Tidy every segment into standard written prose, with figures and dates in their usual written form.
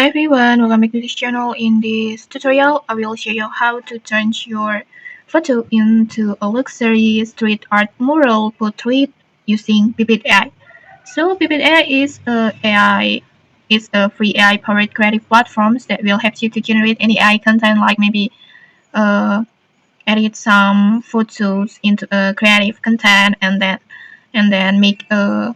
Hi everyone, welcome back to this channel. In this tutorial, I will show you how to turn your photo into a luxury street art mural portrait using Bibbit AI. So Bibbit AI is a free AI powered creative platform that will help you to generate any AI content, like maybe uh, edit some photos into a creative content and then make a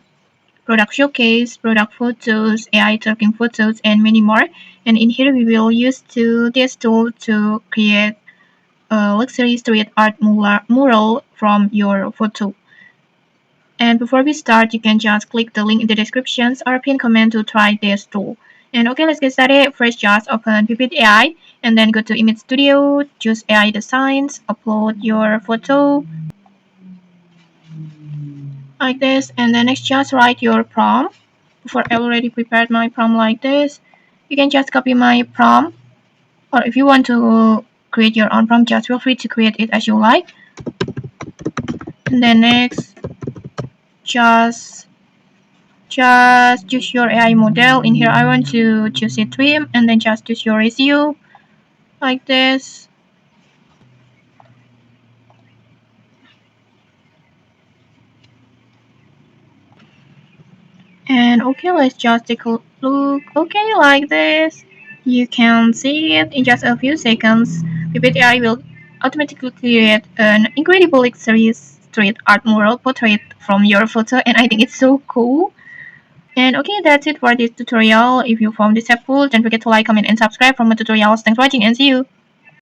product showcase, product photos, AI tracking photos, and many more. And in here, we will use this tool to create a luxury street art mural from your photo. And before we start, you can just click the link in the descriptions or pin comment to try this tool. And okay, let's get started. First, just open Bibbit AI and then go to Image Studio, choose AI Designs, upload your photo like this, and then next just write your prompt. Before I already prepared my prompt like this, you can just copy my prompt, or if you want to create your own prompt, just feel free to create it as you like. And then next, just choose your AI model. In here, I want to choose a trim, and then just choose your ratio like this. And okay, let's just take a look. Okay, like this. You can see it in just a few seconds. Bibbit AI will automatically create an incredibly serious street art mural portrait from your photo, and I think it's so cool. And okay, that's it for this tutorial. If you found this helpful, don't forget to like, comment, and subscribe for more tutorials. Thanks for watching, and see you.